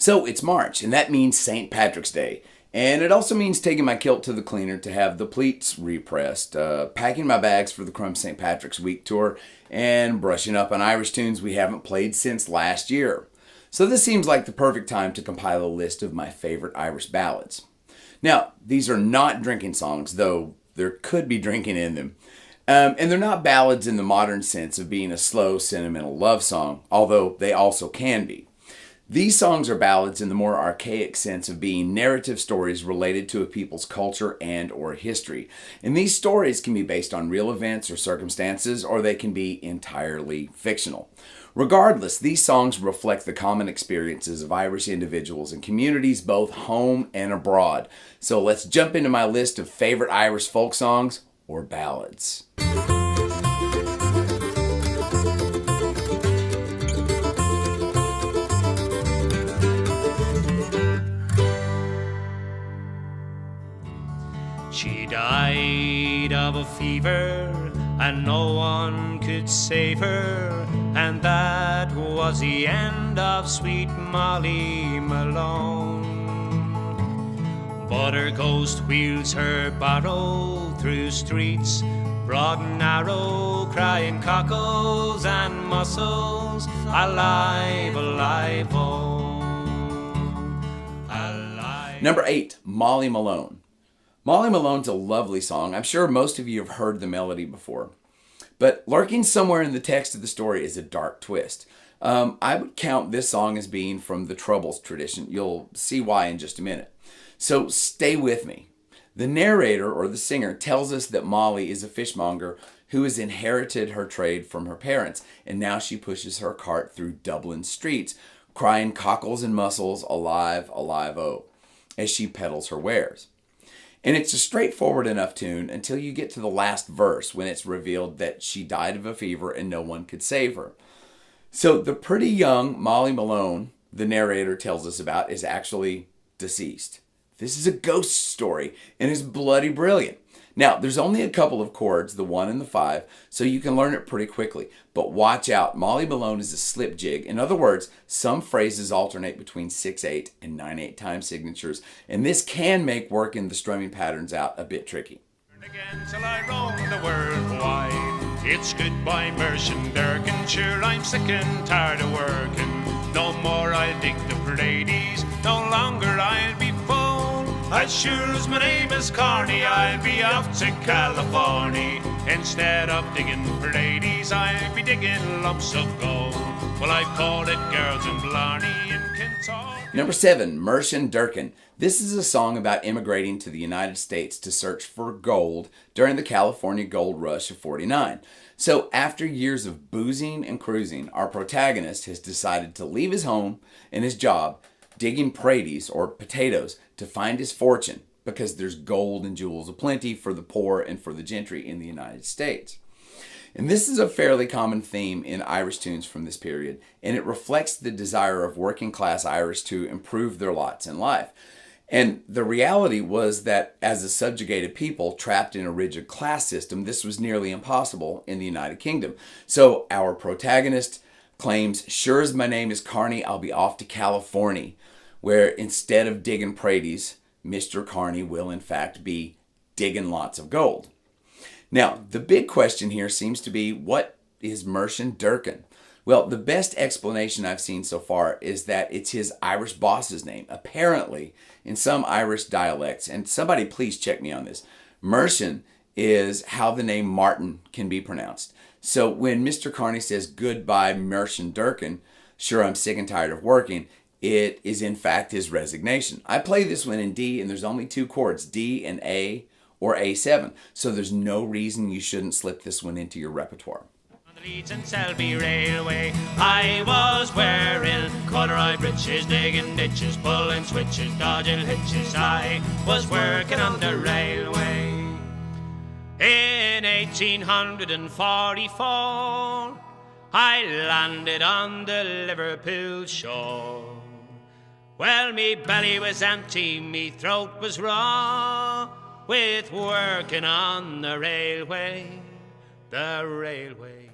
So it's March, and that means St. Patrick's Day. And it also means taking my kilt to the cleaner to have the pleats repressed, packing my bags for the Crumb St. Patrick's Week tour, and brushing up on Irish tunes we haven't played since last year. So this seems like the perfect time to compile a list of my favorite Irish ballads. Now, these are not drinking songs, though there could be drinking in them. And they're not ballads in the modern sense of being a slow, sentimental love song, although they also can be. These songs are ballads in the more archaic sense of being narrative stories related to a people's culture and or history. And these stories can be based on real events or circumstances, or they can be entirely fictional. Regardless, these songs reflect the common experiences of Irish individuals and communities both home and abroad. So let's jump into my list of favorite Irish folk songs or ballads. She died of a fever, and no one could save her, and that was the end of sweet Molly Malone. But her ghost wheels her barrow through streets broad and narrow, crying cockles and mussels, alive, alive, oh, alive. Number 8, Molly Malone. Molly Malone's a lovely song. I'm sure most of you have heard the melody before. But lurking somewhere in the text of the story is a dark twist. I would count this song as being from the Troubles tradition. You'll see why in just a minute. So stay with me. The narrator, or the singer, tells us that Molly is a fishmonger who has inherited her trade from her parents, and now she pushes her cart through Dublin streets, crying cockles and mussels, alive, alive, oh, as she peddles her wares. And it's a straightforward enough tune until you get to the last verse when it's revealed that she died of a fever and no one could save her. So the pretty young Molly Malone, the narrator tells us about, is actually deceased. This is a ghost story and is bloody brilliant. Now, there's only a couple of chords, the 1 and the 5, so you can learn it pretty quickly. But watch out, Molly Malone is a slip jig. In other words, some phrases alternate between 6/8 and 9/8 time signatures, and this can make working the strumming patterns out a bit tricky. Again till I roam the world wide. It's goodbye, Muirsheen Durkin. Sure, I'm sick and tired of working. No more I'll dig the Parades, no longer I'll be phone. As sure as my name is Carney, I'll be off to California. Instead of digging Parades, I'll be digging lumps of gold. Well, I've called it Girls in Blarney and Kentucky. Number 7, Muirsheen Durkin. This is a song about immigrating to the United States to search for gold during the California gold rush of '49. So after years of boozing and cruising, our protagonist has decided to leave his home and his job digging Parades, or potatoes, to find his fortune, because there's gold and jewels aplenty for the poor and for the gentry in the United States. And this is a fairly common theme in Irish tunes from this period, and it reflects the desire of working class Irish to improve their lots in life. And the reality was that as a subjugated people trapped in a rigid class system, this was nearly impossible in the United Kingdom. So our protagonist claims, sure as my name is Carney, I'll be off to California, where instead of digging Parades, Mr. Carney will in fact be digging lots of gold. Now, the big question here seems to be, what is Muirsheen Durkin? Well, the best explanation I've seen so far is that it's his Irish boss's name. Apparently, in some Irish dialects, and somebody please check me on this, Muirsheen is how the name Martin can be pronounced. So when Mr. Carney says, goodbye, Muirsheen Durkin, sure, I'm sick and tired of working, it is in fact his resignation. I play this one in D, and there's only 2 chords, D and A, or A7. So there's no reason you shouldn't slip this one into your repertoire. On the Leeds and Selby Railway, I was wearing corduroy breeches, digging ditches, pulling switches, dodging hitches. I was working on the railway. In 1844, I landed on the Liverpool shore. Well, me belly was empty, me throat was raw, with working on the railway, the railway.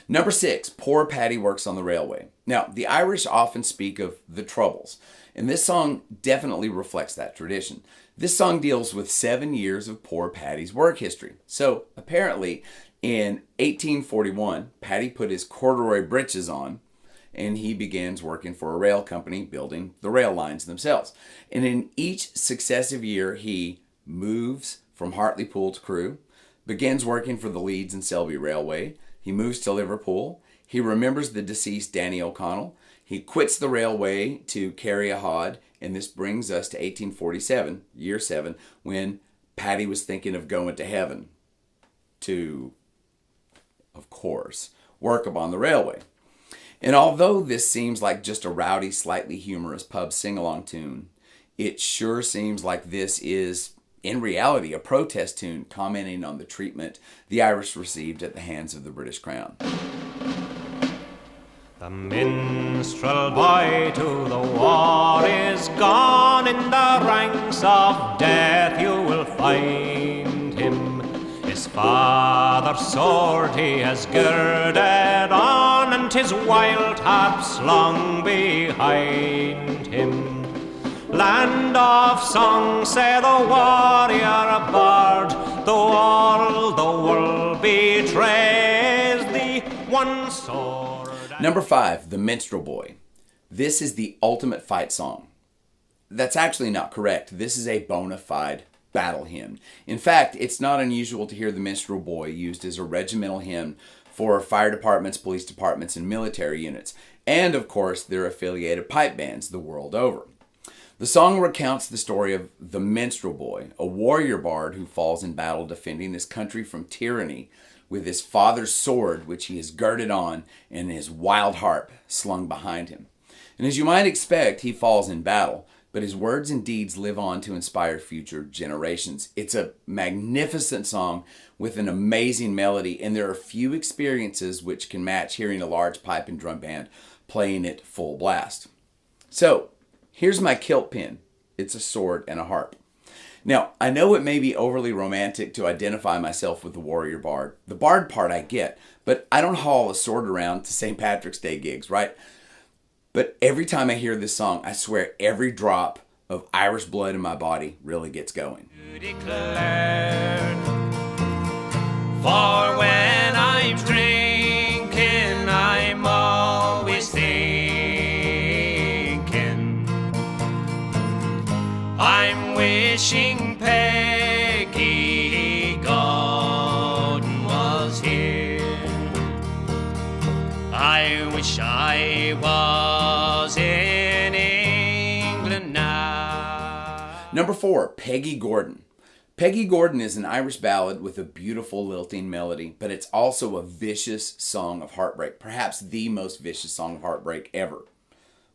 Number 6, Poor Paddy Works on the Railway. Now, the Irish often speak of the Troubles, and this song definitely reflects that tradition. This song deals with 7 years of poor Paddy's work history. So, apparently, in 1841, Paddy put his corduroy breeches on, and he begins working for a rail company building the rail lines themselves. And in each successive year, he moves from Hartlepool to Crewe, begins working for the Leeds and Selby Railway. He moves to Liverpool. He remembers the deceased Danny O'Connell. He quits the railway to carry a hod, and this brings us to 1847, year 7, when Paddy was thinking of going to heaven to, of course, work upon the railway. And although this seems like just a rowdy, slightly humorous pub sing-along tune, it sure seems like this is, in reality, a protest tune commenting on the treatment the Irish received at the hands of the British Crown. The minstrel boy to the war is gone. In the ranks of death you will find him. His father's sword he has girded on, and his wild harp slung behind him. Land of song, say the warrior bard, though all the world betrays thee, one sword. Number 5, The Minstrel Boy. This is the ultimate fight song. That's actually not correct. This is a bona fide battle hymn. In fact, it's not unusual to hear the Minstrel Boy used as a regimental hymn for fire departments, police departments, and military units, and of course their affiliated pipe bands the world over. The song recounts the story of the Minstrel Boy, a warrior bard who falls in battle defending his country from tyranny with his father's sword, which he is girded on, and his wild harp slung behind him. And as you might expect, he falls in battle, but his words and deeds live on to inspire future generations. It's a magnificent song with an amazing melody, and there are few experiences which can match hearing a large pipe and drum band playing it full blast. So, here's my kilt pin. It's a sword and a harp. Now, I know it may be overly romantic to identify myself with the warrior bard. The bard part I get, but I don't haul a sword around to St. Patrick's Day gigs, right? But every time I hear this song, I swear every drop of Irish blood in my body really gets going. Declared, for when I'm drinking, I'm always thinking, I'm wishing Peggy Gordon was here. I wish I was in England now. Number 4, Peggy Gordon. Peggy Gordon is an Irish ballad with a beautiful lilting melody, but it's also a vicious song of heartbreak, perhaps the most vicious song of heartbreak ever.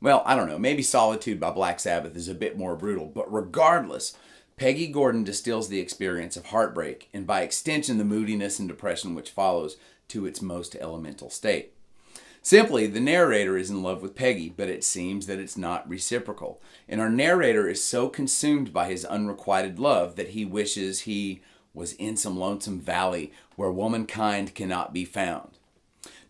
Well, I don't know, maybe Solitude by Black Sabbath is a bit more brutal, but regardless, Peggy Gordon distills the experience of heartbreak, and by extension the moodiness and depression which follows, to its most elemental state. Simply, the narrator is in love with Peggy, but it seems that it's not reciprocal. And our narrator is so consumed by his unrequited love that he wishes he was in some lonesome valley where womankind cannot be found.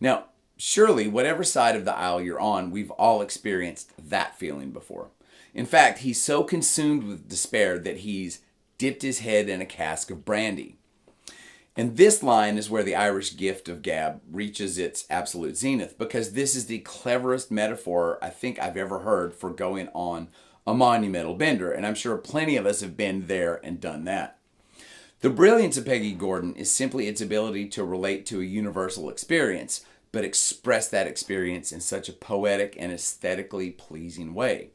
Now, surely, whatever side of the aisle you're on, we've all experienced that feeling before. In fact, he's so consumed with despair that he's dipped his head in a cask of brandy. And this line is where the Irish gift of gab reaches its absolute zenith, because this is the cleverest metaphor I think I've ever heard for going on a monumental bender, and I'm sure plenty of us have been there and done that. The brilliance of Peggy Gordon is simply its ability to relate to a universal experience, but express that experience in such a poetic and aesthetically pleasing way.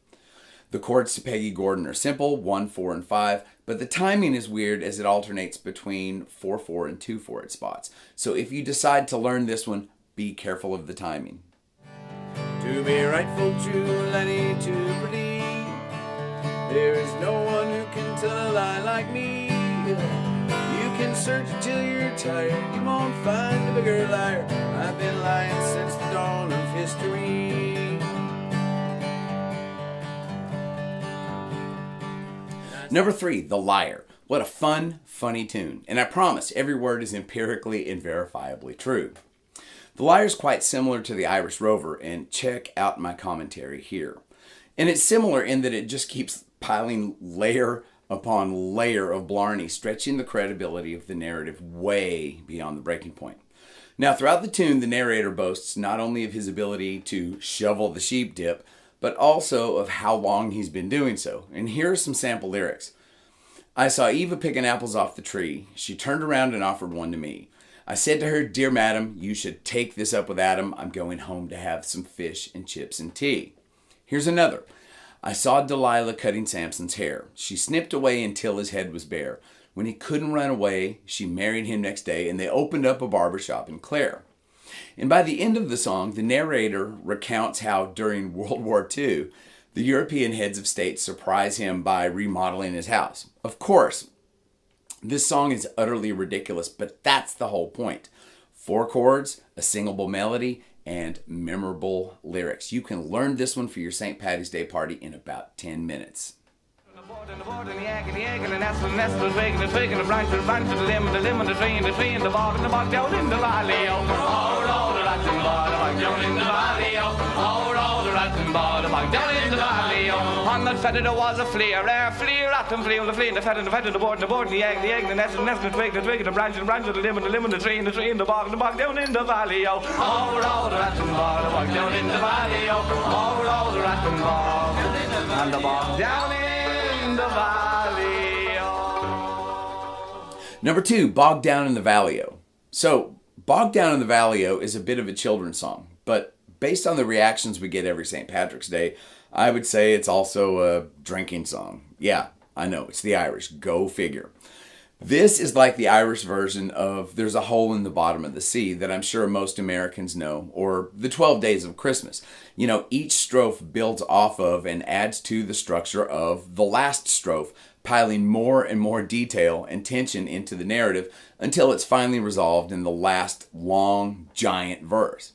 The chords to Peggy Gordon are simple, 1, 4, and 5, but the timing is weird as it alternates between 4/4 and 2/4 spots. So if you decide to learn this one, be careful of the timing. To be rightful, true, Lenny, to believe there is no one who can tell a lie like me. You can search till you're tired, you won't find a bigger liar. I've been lying since the dawn of history. Number 3, The Liar. What a fun, funny tune. And I promise every word is empirically and verifiably true. The lyre is quite similar to the Irish rover, and check out my commentary here. And it's similar in that it just keeps piling layer upon layer of blarney, stretching the credibility of the narrative way beyond the breaking point. Now, throughout the tune, the narrator boasts not only of his ability to shovel the sheep dip, but also of how long he's been doing so. And here are some sample lyrics. I saw Eva picking apples off the tree. She turned around and offered one to me. I said to her, dear madam, you should take this up with Adam. I'm going home to have some fish and chips and tea. Here's another. I saw Delilah cutting Samson's hair. She snipped away until his head was bare. When he couldn't run away, she married him next day, and they opened up a barbershop in Clare. And by the end of the song, the narrator recounts how during World War II, the European heads of state surprise him by remodeling his house. Of course, this song is utterly ridiculous, but that's the whole point. 4 chords, a singable melody, and memorable lyrics. You can learn this one for your St. Paddy's Day party in about 10 minutes. And the board and the egg and the egg and the nest and the twig and the twig and the branch and the limb and the tree and the tree and the bog down in the valley. Oh, the rat and bog down in the valley. Oh, the rat and bog down in the valley. On that feather there was a flea, a flea, rat and flea, and the flea and the feather and the board and the egg and the nest and the twig and the branch and the limb and the tree and the bog down in the valley. Oh, the rat and bog down in the valley. Oh, the rat and bog and the bog down in the valley. Number 2, Bogged Down in the Valley-O. So, Bogged Down in the Valley-O is a bit of a children's song, but based on the reactions we get every St. Patrick's Day, I would say it's also a drinking song. Yeah, I know, it's the Irish. Go figure. This is like the Irish version of There's a Hole in the Bottom of the Sea that I'm sure most Americans know, or the 12 Days of Christmas. You know, each strophe builds off of and adds to the structure of the last strophe, piling more and more detail and tension into the narrative until it's finally resolved in the last long, giant verse.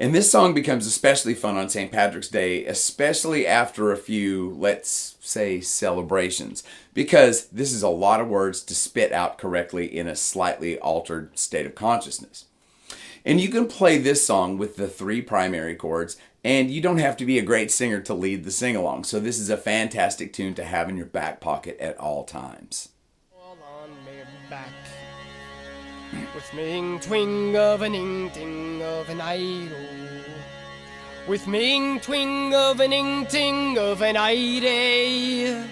And this song becomes especially fun on St. Patrick's Day, especially after a few, let's say, celebrations, because this is a lot of words to spit out correctly in a slightly altered state of consciousness. And you can play this song with the 3 primary chords, and you don't have to be a great singer to lead the sing-along, so this is a fantastic tune to have in your back pocket at all times. All on me back, with me twing of an ing-ting of an idol, with me twing of an ing-ting of an ide,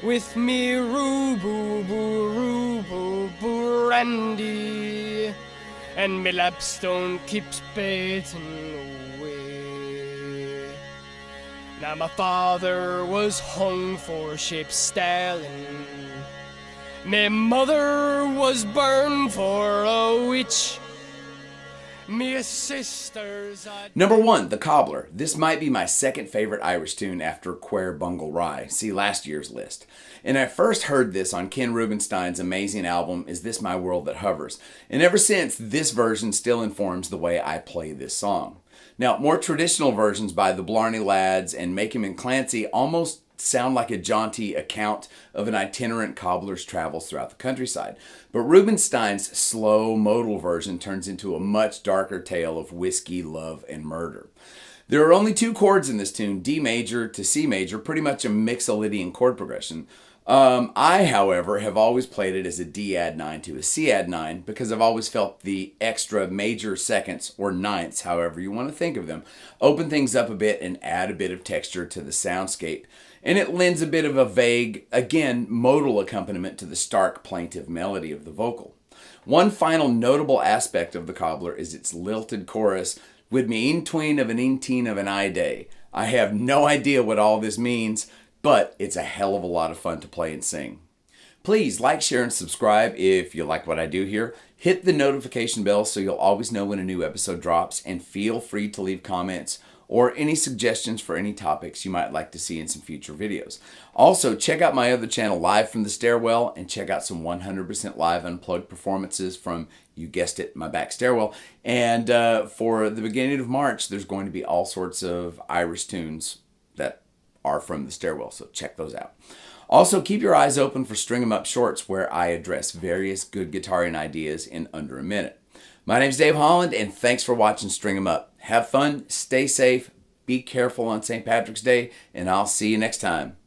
with me roo-boo-boo-roo-boo-boo randy, and me lapstone keeps baiting away. Now my father was hung for ship stalling, me mother was burned for a witch, me sisters... Number 1, The Cobbler. This might be my second favorite Irish tune after Quare Bungle Rye. See last year's list. And I first heard this on Ken Rubinstein's amazing album, Is This My World That Hovers? And ever since, this version still informs the way I play this song. Now, more traditional versions by the Blarney Lads and Makem and Clancy almost sound like a jaunty account of an itinerant cobbler's travels throughout the countryside. But Rubinstein's slow modal version turns into a much darker tale of whiskey, love, and murder. There are only 2 chords in this tune, D major to C major, pretty much a Mixolydian chord progression. I, however, have always played it as a D add 9 to a C add 9 because I've always felt the extra major seconds, or ninths, however you want to think of them, open things up a bit and add a bit of texture to the soundscape. And it lends a bit of a vague, again, modal accompaniment to the stark, plaintive melody of the vocal. One final notable aspect of the Cobbler is its lilted chorus, with me in-tween of an in-teen of an I-day. I have no idea what all this means, but it's a hell of a lot of fun to play and sing. Please like, share, and subscribe if you like what I do here. Hit the notification bell so you'll always know when a new episode drops, and feel free to leave comments or any suggestions for any topics you might like to see in some future videos. Also, check out my other channel, Live from the Stairwell, and check out some 100% live unplugged performances from, you guessed it, my back stairwell. And for the beginning of March, there's going to be all sorts of Irish tunes that are from the stairwell, so check those out. Also, keep your eyes open for String 'em Up shorts, where I address various good guitaring ideas in under a minute. My name's Dave Holland, and thanks for watching String 'em Up. Have fun, stay safe, be careful on St. Patrick's Day, and I'll see you next time.